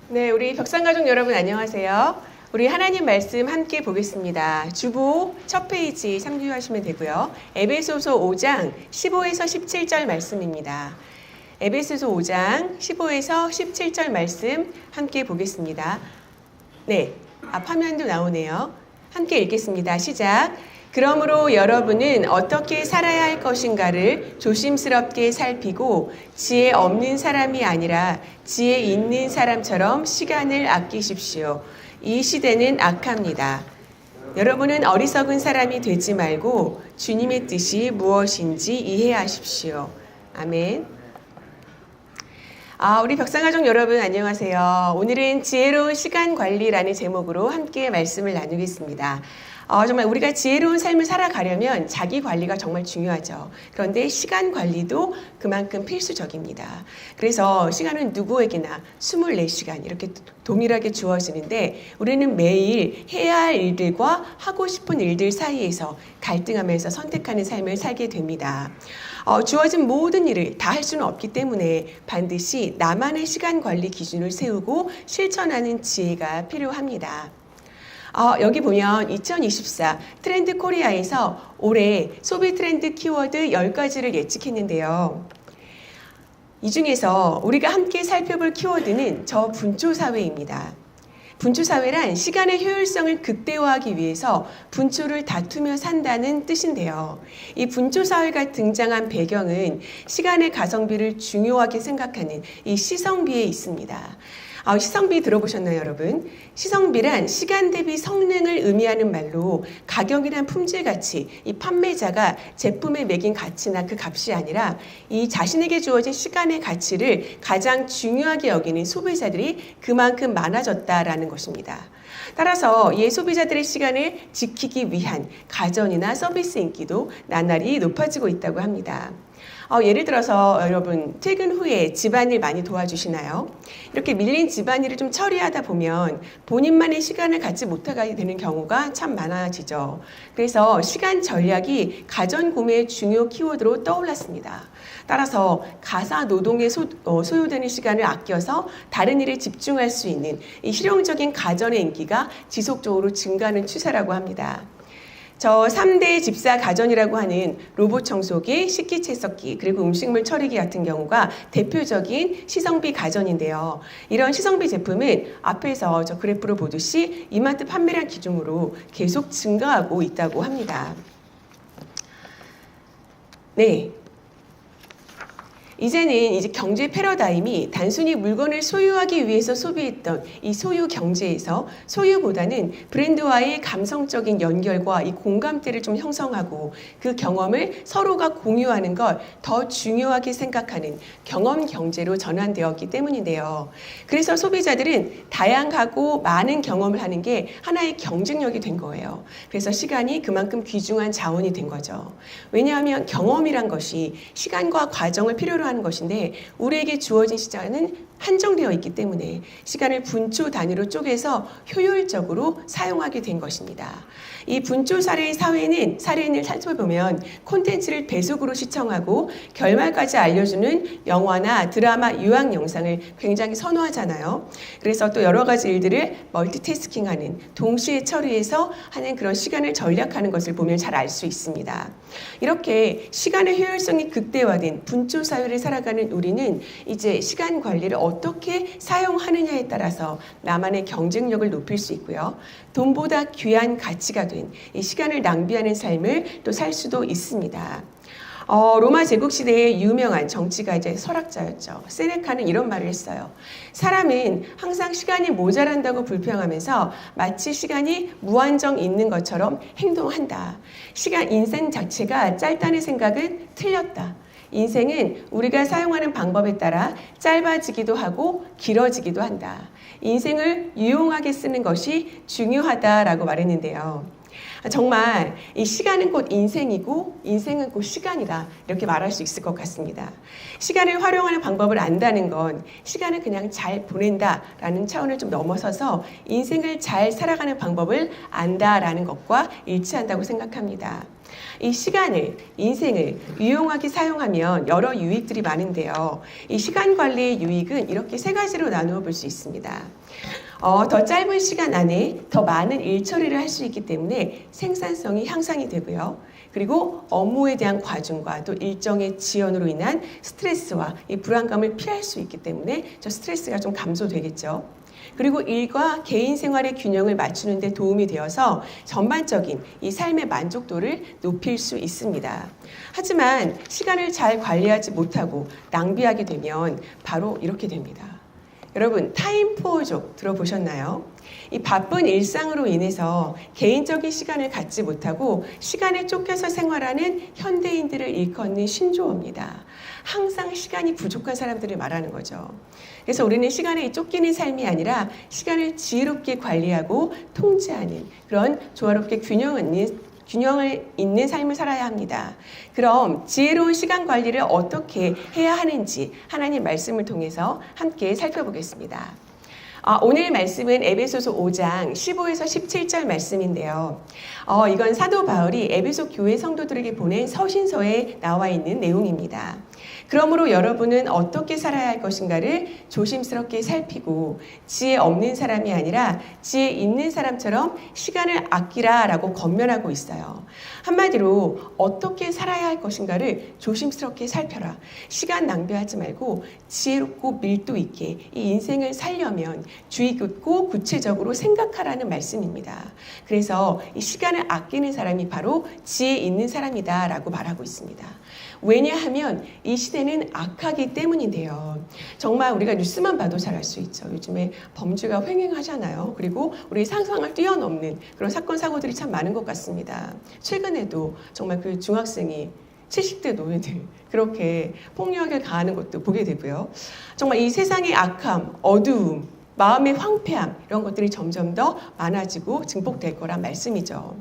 네, 우리 벽산가족 여러분 안녕하세요. 우리 하나님 말씀 함께 보겠습니다. 주보 첫 페이지 참조하시면 되고요. 에베소서 5장 15에서 17절 말씀입니다. 에베소서 5장 15에서 17절 말씀 함께 보겠습니다. 네, 앞 화면도 나오네요. 함께 읽겠습니다. 시작. 그러므로 여러분은 어떻게 살아야 할 것인가를 조심스럽게 살피고 지혜 없는 사람이 아니라 지혜 있는 사람처럼 시간을 아끼십시오. 이 시대는 악합니다. 여러분은 어리석은 사람이 되지 말고 주님의 뜻이 무엇인지 이해하십시오. 아멘. 우리 벽산가족 여러분 안녕하세요. 오늘은 지혜로운 시간 관리라는 제목으로 함께 말씀을 나누겠습니다. 정말 우리가 지혜로운 삶을 살아가려면 자기 관리가 정말 중요하죠. 그런데 시간 관리도 그만큼 필수적입니다. 그래서 시간은 누구에게나 24시간 이렇게 동일하게 주어지는데 우리는 매일 해야 할 일들과 하고 싶은 일들 사이에서 갈등하면서 선택하는 삶을 살게 됩니다. 주어진 모든 일을 다 할 수는 없기 때문에 반드시 나만의 시간 관리 기준을 세우고 실천하는 지혜가 필요합니다. 여기 보면 2024 트렌드 코리아에서 올해 소비 트렌드 키워드 10가지를 예측했는데요. 이 중에서 우리가 함께 살펴볼 키워드는 저분초사회입니다. 분초사회란 시간의 효율성을 극대화하기 위해서 분초를 다투며 산다는 뜻인데요. 이 분초사회가 등장한 배경은 시간의 가성비를 중요하게 생각하는 이 시성비에 있습니다. 시성비 들어보셨나요, 여러분? 시성비란 시간 대비 성능을 의미하는 말로 가격이나 품질 가치, 이 판매자가 제품에 매긴 가치나 그 값이 아니라 이 자신에게 주어진 시간의 가치를 가장 중요하게 여기는 소비자들이 그만큼 많아졌다라는 것입니다. 따라서 이 소비자들의 시간을 지키기 위한 가전이나 서비스 인기도 나날이 높아지고 있다고 합니다. 예를 들어서 여러분 퇴근 후에 집안일 많이 도와주시나요? 이렇게 밀린 집안일을 좀 처리하다 보면 본인만의 시간을 갖지 못하게 되는 경우가 참 많아지죠. 그래서 시간 전략이 가전 구매의 중요 키워드로 떠올랐습니다. 따라서 가사 노동에 소요되는 시간을 아껴서 다른 일에 집중할 수 있는 이 실용적인 가전의 인기가 지속적으로 증가하는 추세라고 합니다. 3대 집사 가전이라고 하는 로봇 청소기, 식기세척기, 그리고 음식물 처리기 같은 경우가 대표적인 시성비 가전인데요. 이런 시성비 제품은 앞에서 저 그래프로 보듯이 이마트 판매량 기준으로 계속 증가하고 있다고 합니다. 네. 이제는 경제 패러다임이 단순히 물건을 소유하기 위해서 소비했던 이 소유 경제에서 소유보다는 브랜드와의 감성적인 연결과 이 공감대를 좀 형성하고 그 경험을 서로가 공유하는 걸 더 중요하게 생각하는 경험 경제로 전환되었기 때문인데요. 그래서 소비자들은 다양하고 많은 경험을 하는 게 하나의 경쟁력이 된 거예요. 그래서 시간이 그만큼 귀중한 자원이 된 거죠. 왜냐하면 경험이란 것이 시간과 과정을 필요로 하는 것인데 우리에게 주어진 시간은 한정되어 있기 때문에 시간을 분초 단위로 쪼개서 효율적으로 사용하게 된 것입니다. 이 분초 사회는 사례를 살펴보면 콘텐츠를 배속으로 시청하고 결말까지 알려주는 영화나 드라마 요약 영상을 굉장히 선호하잖아요. 그래서 또 여러 가지 일들을 멀티태스킹하는 동시에 처리해서 하는 그런 시간을 전략하는 것을 보면 잘 알 수 있습니다. 이렇게 시간의 효율성이 극대화된 분초 사회를 살아가는 우리는 이제 시간 관리를 어떻게 사용하느냐에 따라서 나만의 경쟁력을 높일 수 있고요. 돈보다 귀한 가치가 된 이 시간을 낭비하는 삶을 또 살 수도 있습니다. 로마 제국 시대의 유명한 정치가 철학자였죠. 세네카는 이런 말을 했어요. 사람은 항상 시간이 모자란다고 불평하면서 마치 시간이 무한정 있는 것처럼 행동한다. 인생 자체가 짧다는 생각은 틀렸다. 인생은 우리가 사용하는 방법에 따라 짧아지기도 하고 길어지기도 한다. 인생을 유용하게 쓰는 것이 중요하다라고 말했는데요. 정말 이 시간은 곧 인생이고 인생은 곧 시간이다 이렇게 말할 수 있을 것 같습니다. 시간을 활용하는 방법을 안다는 건 시간을 그냥 잘 보낸다라는 차원을 좀 넘어서서 인생을 잘 살아가는 방법을 안다라는 것과 일치한다고 생각합니다. 이 시간을, 인생을 유용하게 사용하면 여러 유익들이 많은데요. 이 시간 관리의 유익은 이렇게 세 가지로 나누어 볼 수 있습니다. 더 짧은 시간 안에 더 많은 일 처리를 할 수 있기 때문에 생산성이 향상이 되고요. 그리고 업무에 대한 과중과 또 일정의 지연으로 인한 스트레스와 이 불안감을 피할 수 있기 때문에 저 스트레스가 좀 감소되겠죠. 그리고 일과 개인 생활의 균형을 맞추는 데 도움이 되어서 전반적인 이 삶의 만족도를 높일 수 있습니다. 하지만 시간을 잘 관리하지 못하고 낭비하게 되면 바로 이렇게 됩니다. 여러분, 타임포어족 들어보셨나요? 이 바쁜 일상으로 인해서 개인적인 시간을 갖지 못하고 시간에 쫓겨서 생활하는 현대인들을 일컫는 신조어입니다. 항상 시간이 부족한 사람들을 말하는 거죠. 그래서 우리는 시간에 쫓기는 삶이 아니라 시간을 지혜롭게 관리하고 통제하는 그런 조화롭게 균형을 잇는 삶을 살아야 합니다. 그럼 지혜로운 시간 관리를 어떻게 해야 하는지 하나님 말씀을 통해서 함께 살펴보겠습니다. 오늘 말씀은 에베소서 5장 15에서 17절 말씀인데요. 이건 사도 바울이 에베소 교회 성도들에게 보낸 서신서에 나와 있는 내용입니다. 그러므로 여러분은 어떻게 살아야 할 것인가를 조심스럽게 살피고 지혜 없는 사람이 아니라 지혜 있는 사람처럼 시간을 아끼라라고 권면하고 있어요. 한마디로 어떻게 살아야 할 것인가를 조심스럽게 살펴라. 시간 낭비하지 말고 지혜롭고 밀도 있게 이 인생을 살려면 주의 깊고 구체적으로 생각하라는 말씀입니다. 그래서 이 시간을 아끼는 사람이 바로 지혜 있는 사람이다라고 말하고 있습니다. 왜냐하면 이 시대는 악하기 때문인데요. 정말 우리가 뉴스만 봐도 잘 알 수 있죠. 요즘에 범죄가 횡행하잖아요. 그리고 우리 상상을 뛰어넘는 그런 사건 사고들이 참 많은 것 같습니다. 최근에도 정말 그 중학생이 70대 노인들 그렇게 폭력을 가하는 것도 보게 되고요. 정말 이 세상의 악함, 어두움, 마음의 황폐함 이런 것들이 점점 더 많아지고 증폭될 거란 말씀이죠.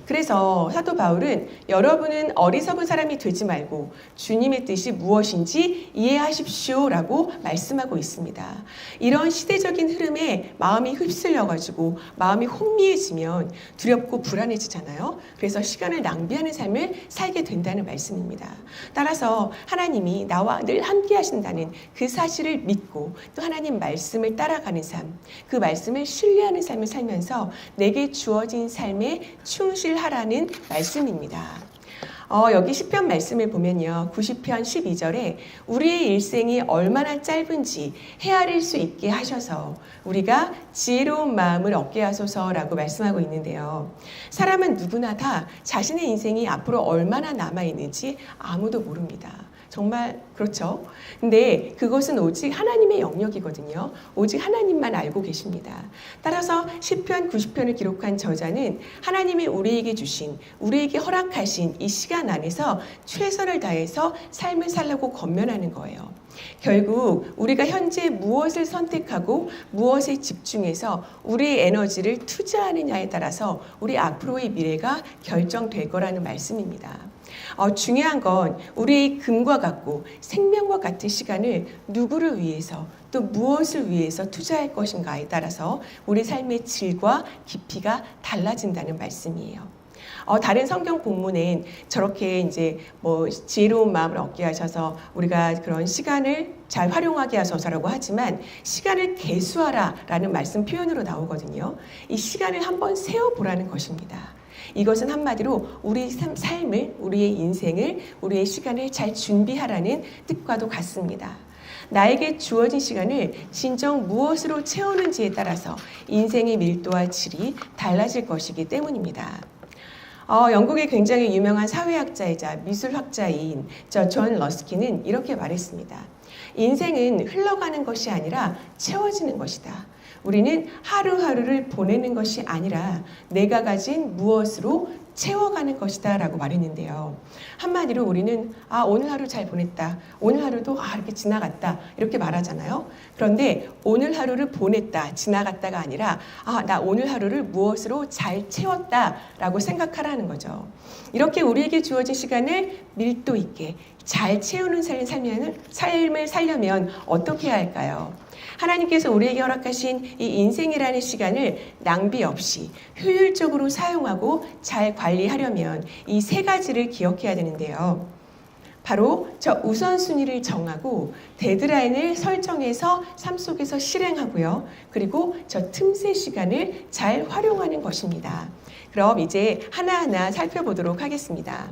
그래서 사도 바울은 여러분은 어리석은 사람이 되지 말고 주님의 뜻이 무엇인지 이해하십시오라고 말씀하고 있습니다. 이런 시대적인 흐름에 마음이 휩쓸려가지고 마음이 혼미해지면 두렵고 불안해지잖아요. 그래서 시간을 낭비하는 삶을 살게 된다는 말씀입니다. 따라서 하나님이 나와 늘 함께 하신다는 그 사실을 믿고 또 하나님 말씀을 따라가는 삶, 그 말씀을 신뢰하는 삶을 살면서 내게 주어진 삶에 충실하라는 말씀입니다. 여기 시편 말씀을 보면요. 90편 12절에 우리의 일생이 얼마나 짧은지 헤아릴 수 있게 하셔서 우리가 지혜로운 마음을 얻게 하소서라고 말씀하고 있는데요. 사람은 누구나 다 자신의 인생이 앞으로 얼마나 남아있는지 아무도 모릅니다. 정말 그렇죠. 근데 그것은 오직 하나님의 영역이거든요. 오직 하나님만 알고 계십니다. 따라서 시편 90편을 기록한 저자는 하나님이 우리에게 주신, 우리에게 허락하신 이 시간 안에서 최선을 다해서 삶을 살려고 권면하는 거예요. 결국 우리가 현재 무엇을 선택하고 무엇에 집중해서 우리의 에너지를 투자하느냐에 따라서 우리 앞으로의 미래가 결정될 거라는 말씀입니다. 중요한 건 우리의 금과 같고 생명과 같은 시간을 누구를 위해서 또 무엇을 위해서 투자할 것인가에 따라서 우리 삶의 질과 깊이가 달라진다는 말씀이에요. 다른 성경 본문엔 저렇게 이제 지혜로운 마음을 얻게 하셔서 우리가 그런 시간을 잘 활용하게 하셔서라고 하지만 시간을 계수하라라는 말씀 표현으로 나오거든요. 이 시간을 한번 세어보라는 것입니다. 이것은 한마디로 우리 삶을, 우리의 인생을, 우리의 시간을 잘 준비하라는 뜻과도 같습니다. 나에게 주어진 시간을 진정 무엇으로 채우는지에 따라서 인생의 밀도와 질이 달라질 것이기 때문입니다. 영국의 굉장히 유명한 사회학자이자 미술학자인 존 러스키는 이렇게 말했습니다. 인생은 흘러가는 것이 아니라 채워지는 것이다. 우리는 하루하루를 보내는 것이 아니라 내가 가진 무엇으로 채워가는 것이다 라고 말했는데요. 한마디로 우리는 오늘 하루 잘 보냈다. 오늘 하루도 이렇게 지나갔다. 이렇게 말하잖아요. 그런데 오늘 하루를 보냈다. 지나갔다가 아니라 나 오늘 하루를 무엇으로 잘 채웠다 라고 생각하라는 거죠. 이렇게 우리에게 주어진 시간을 밀도 있게 잘 채우는 삶을 살려면 어떻게 해야 할까요? 하나님께서 우리에게 허락하신 이 인생이라는 시간을 낭비 없이 효율적으로 사용하고 잘 관리하려면 이 세 가지를 기억해야 되는데요. 바로 저 우선순위를 정하고 데드라인을 설정해서 삶 속에서 실행하고요. 그리고 저 틈새 시간을 잘 활용하는 것입니다. 그럼 이제 하나하나 살펴보도록 하겠습니다.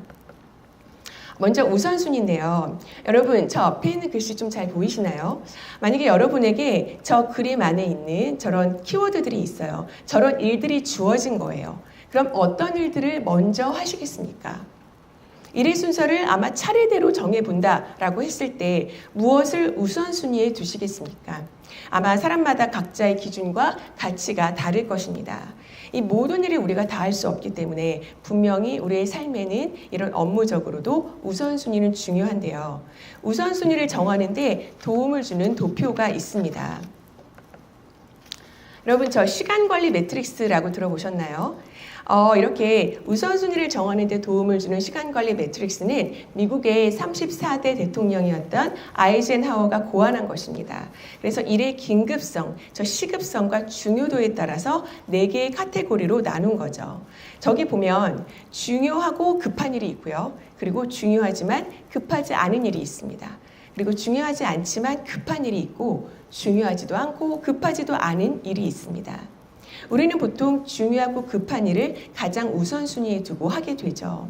먼저 우선순위인데요. 여러분, 저 앞에 있는 글씨 좀 잘 보이시나요? 만약에 여러분에게 저 그림 안에 있는 저런 키워드들이 있어요. 저런 일들이 주어진 거예요. 그럼 어떤 일들을 먼저 하시겠습니까? 일의 순서를 아마 차례대로 정해본다라고 했을 때 무엇을 우선순위에 두시겠습니까? 아마 사람마다 각자의 기준과 가치가 다를 것입니다. 이 모든 일을 우리가 다 할 수 없기 때문에 분명히 우리의 삶에는 이런 업무적으로도 우선순위는 중요한데요. 우선순위를 정하는데 도움을 주는 도표가 있습니다. 여러분, 저 시간관리 매트릭스라고 들어보셨나요? 이렇게 우선순위를 정하는 데 도움을 주는 시간관리 매트릭스는 미국의 34대 대통령이었던 아이젠하워가 고안한 것입니다. 그래서 일의 긴급성, 저 시급성과 중요도에 따라서 4개의 카테고리로 나눈 거죠. 저기 보면 중요하고 급한 일이 있고요. 그리고 중요하지만 급하지 않은 일이 있습니다. 그리고 중요하지 않지만 급한 일이 있고 중요하지도 않고 급하지도 않은 일이 있습니다. 우리는 보통 중요하고 급한 일을 가장 우선순위에 두고 하게 되죠.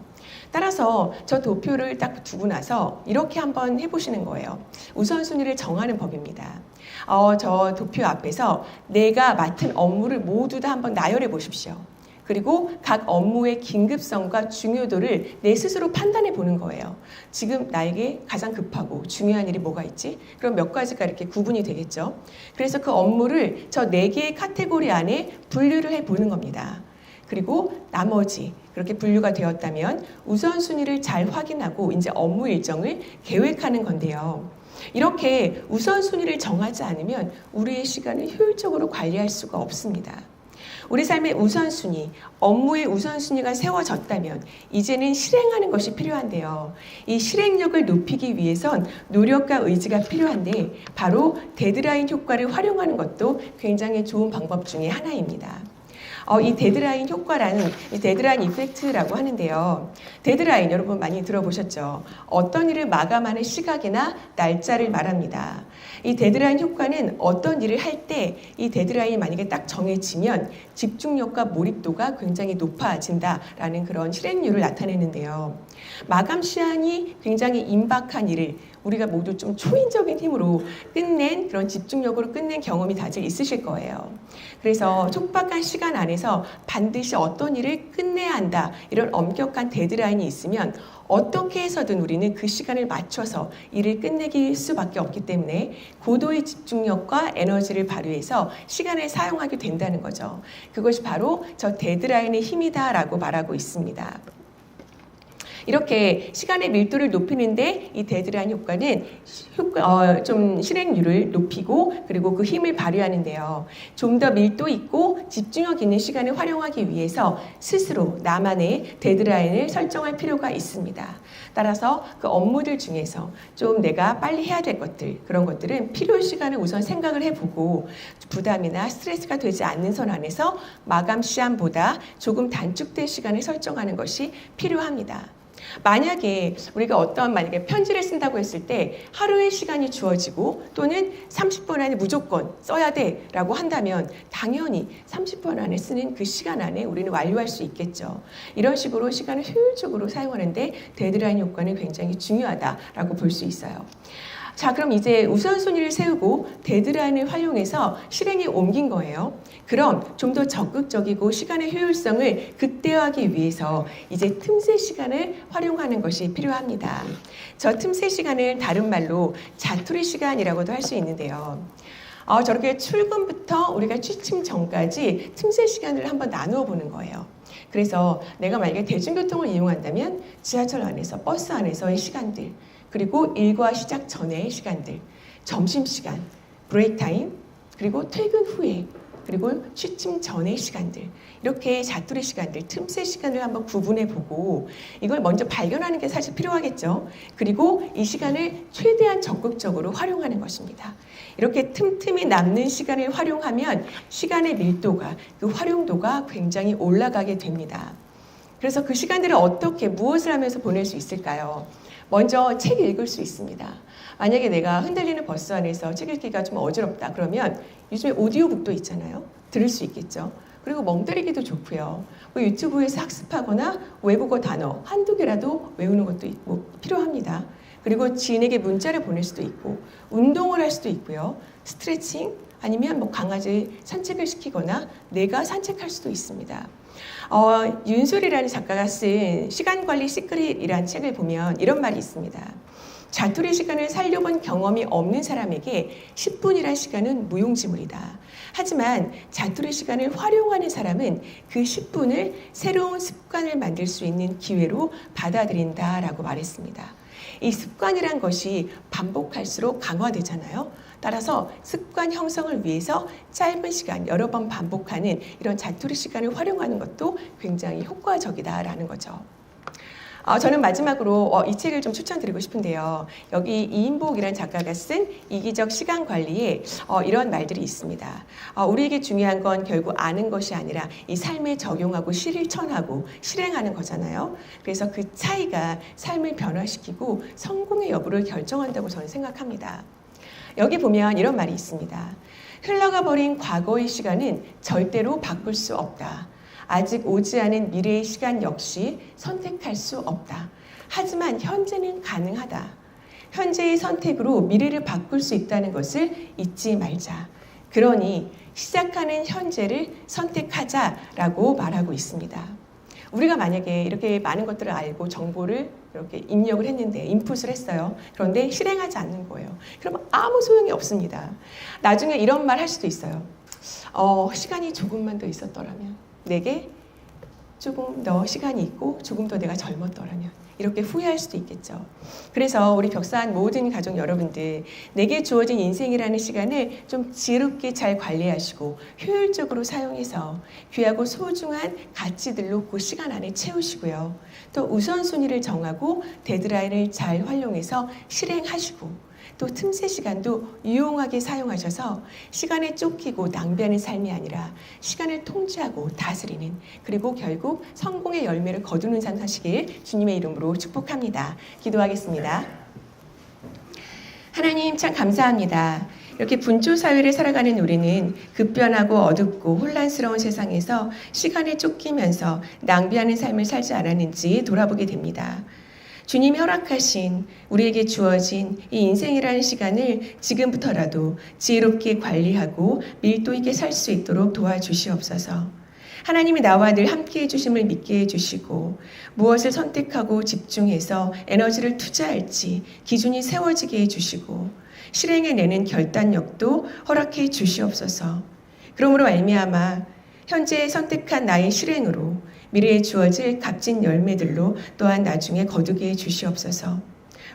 따라서 저 도표를 딱 두고 나서 이렇게 한번 해보시는 거예요. 우선순위를 정하는 법입니다. 저 도표 앞에서 내가 맡은 업무를 모두 다 한번 나열해 보십시오. 그리고 각 업무의 긴급성과 중요도를 내 스스로 판단해 보는 거예요. 지금 나에게 가장 급하고 중요한 일이 뭐가 있지? 그럼 몇 가지가 이렇게 구분이 되겠죠. 그래서 그 업무를 저 4개의 카테고리 안에 분류를 해 보는 겁니다. 그리고 나머지 그렇게 분류가 되었다면 우선순위를 잘 확인하고 이제 업무 일정을 계획하는 건데요. 이렇게 우선순위를 정하지 않으면 우리의 시간을 효율적으로 관리할 수가 없습니다. 우리 삶의 우선순위, 업무의 우선순위가 세워졌다면 이제는 실행하는 것이 필요한데요. 이 실행력을 높이기 위해선 노력과 의지가 필요한데 바로 데드라인 효과를 활용하는 것도 굉장히 좋은 방법 중에 하나입니다. 이 데드라인 효과라는 이 데드라인 이펙트라고 하는데요. 데드라인 여러분 많이 들어보셨죠? 어떤 일을 마감하는 시각이나 날짜를 말합니다. 이 데드라인 효과는 어떤 일을 할 때 이 데드라인이 만약에 딱 정해지면 집중력과 몰입도가 굉장히 높아진다라는 그런 실행률을 나타내는데요. 마감 시한이 굉장히 임박한 일을 우리가 모두 좀 초인적인 힘으로 끝낸 그런 집중력으로 끝낸 경험이 다들 있으실 거예요. 그래서 촉박한 시간 안에서 반드시 어떤 일을 끝내야 한다. 이런 엄격한 데드라인이 있으면 어떻게 해서든 우리는 그 시간을 맞춰서 일을 끝내기 수밖에 없기 때문에 고도의 집중력과 에너지를 발휘해서 시간을 사용하게 된다는 거죠. 그것이 바로 저 데드라인의 힘이다라고 말하고 있습니다. 이렇게 시간의 밀도를 높이는데 이 데드라인 효과는 좀 실행률을 높이고 그리고 그 힘을 발휘하는데요. 좀 더 밀도 있고 집중력 있는 시간을 활용하기 위해서 스스로 나만의 데드라인을 설정할 필요가 있습니다. 따라서 그 업무들 중에서 좀 내가 빨리 해야 될 것들, 그런 것들은 필요 시간을 우선 생각을 해보고 부담이나 스트레스가 되지 않는 선 안에서 마감 시한보다 조금 단축된 시간을 설정하는 것이 필요합니다. 만약에 우리가 만약에 편지를 쓴다고 했을 때 하루의 시간이 주어지고 또는 30분 안에 무조건 써야 돼 라고 한다면 당연히 30분 안에 쓰는 그 시간 안에 우리는 완료할 수 있겠죠. 이런 식으로 시간을 효율적으로 사용하는데 데드라인 효과는 굉장히 중요하다라고 볼 수 있어요. 자, 그럼 이제 우선순위를 세우고 데드라인을 활용해서 실행에 옮긴 거예요. 그럼 좀 더 적극적이고 시간의 효율성을 극대화하기 위해서 이제 틈새 시간을 활용하는 것이 필요합니다. 저 틈새 시간을 다른 말로 자투리 시간이라고도 할 수 있는데요. 저렇게 출근부터 우리가 취침 전까지 틈새 시간을 한번 나누어 보는 거예요. 그래서 내가 만약에 대중교통을 이용한다면 지하철 안에서, 버스 안에서의 시간들, 그리고 일과 시작 전의 시간들, 점심시간, 브레이크 타임, 그리고 퇴근 후에, 그리고 취침 전의 시간들, 이렇게 자투리 시간들, 틈새 시간을 한번 구분해 보고 이걸 먼저 발견하는 게 사실 필요하겠죠. 그리고 이 시간을 최대한 적극적으로 활용하는 것입니다. 이렇게 틈틈이 남는 시간을 활용하면 시간의 밀도가, 그 활용도가 굉장히 올라가게 됩니다. 그래서 그 시간들을 어떻게, 무엇을 하면서 보낼 수 있을까요? 먼저 책 읽을 수 있습니다. 만약에 내가 흔들리는 버스 안에서 책 읽기가 좀 어지럽다 그러면 요즘에 오디오북도 있잖아요. 들을 수 있겠죠. 그리고 멍 때리기도 좋고요. 뭐 유튜브에서 학습하거나 외국어 단어 한두 개라도 외우는 것도 필요합니다. 그리고 지인에게 문자를 보낼 수도 있고 운동을 할 수도 있고요. 스트레칭 아니면 뭐 강아지 산책을 시키거나 내가 산책할 수도 있습니다. 윤솔이라는 작가가 쓴 시간관리 시크릿이라는 책을 보면 이런 말이 있습니다. 자투리 시간을 살려본 경험이 없는 사람에게 10분이란 시간은 무용지물이다. 하지만 자투리 시간을 활용하는 사람은 그 10분을 새로운 습관을 만들 수 있는 기회로 받아들인다라고 말했습니다. 이 습관이란 것이 반복할수록 강화되잖아요. 따라서 습관 형성을 위해서 짧은 시간, 여러 번 반복하는 이런 자투리 시간을 활용하는 것도 굉장히 효과적이다라는 거죠. 저는 마지막으로 이 책을 좀 추천드리고 싶은데요. 여기 이인복이라는 작가가 쓴 이기적 시간 관리에 이런 말들이 있습니다. 우리에게 중요한 건 결국 아는 것이 아니라 이 삶에 적용하고 실천하고 실행하는 거잖아요. 그래서 그 차이가 삶을 변화시키고 성공의 여부를 결정한다고 저는 생각합니다. 여기 보면 이런 말이 있습니다. 흘러가 버린 과거의 시간은 절대로 바꿀 수 없다. 아직 오지 않은 미래의 시간 역시 선택할 수 없다. 하지만 현재는 가능하다. 현재의 선택으로 미래를 바꿀 수 있다는 것을 잊지 말자. 그러니 시작하는 현재를 선택하자라고 말하고 있습니다. 우리가 만약에 이렇게 많은 것들을 알고 정보를 이렇게 입력을 했는데 인풋을 했어요. 그런데 실행하지 않는 거예요. 그러면 아무 소용이 없습니다. 나중에 이런 말 할 수도 있어요. 시간이 조금만 더 있었더라면, 내게 조금 더 시간이 있고 조금 더 내가 젊었더라면, 이렇게 후회할 수도 있겠죠. 그래서 우리 벽사한 모든 가족 여러분들, 내게 주어진 인생이라는 시간을 좀 지혜롭게 잘 관리하시고 효율적으로 사용해서 귀하고 소중한 가치들로 그 시간 안에 채우시고요. 또 우선순위를 정하고 데드라인을 잘 활용해서 실행하시고, 또 틈새 시간도 유용하게 사용하셔서 시간에 쫓기고 낭비하는 삶이 아니라 시간을 통제하고 다스리는, 그리고 결국 성공의 열매를 거두는 삶 사시길 주님의 이름으로 축복합니다. 기도하겠습니다. 하나님 참 감사합니다. 이렇게 분조 사회를 살아가는 우리는 급변하고 어둡고 혼란스러운 세상에서 시간에 쫓기면서 낭비하는 삶을 살지 않았는지 돌아보게 됩니다. 주님이 허락하신, 우리에게 주어진 이 인생이라는 시간을 지금부터라도 지혜롭게 관리하고 밀도 있게 살 수 있도록 도와주시옵소서. 하나님이 나와 늘 함께해 주심을 믿게 해주시고, 무엇을 선택하고 집중해서 에너지를 투자할지 기준이 세워지게 해주시고, 실행해내는 결단력도 허락해 주시옵소서. 그러므로 말미암아 현재 선택한 나의 실행으로 미래에 주어질 값진 열매들로 또한 나중에 거두게 해주시옵소서.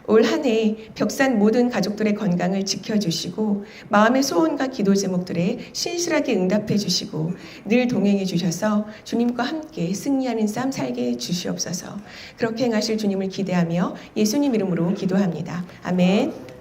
올 한 해 벽산 모든 가족들의 건강을 지켜주시고 마음의 소원과 기도 제목들에 신실하게 응답해 주시고 늘 동행해 주셔서 주님과 함께 승리하는 삶 살게 해주시옵소서. 그렇게 행하실 주님을 기대하며 예수님 이름으로 기도합니다. 아멘.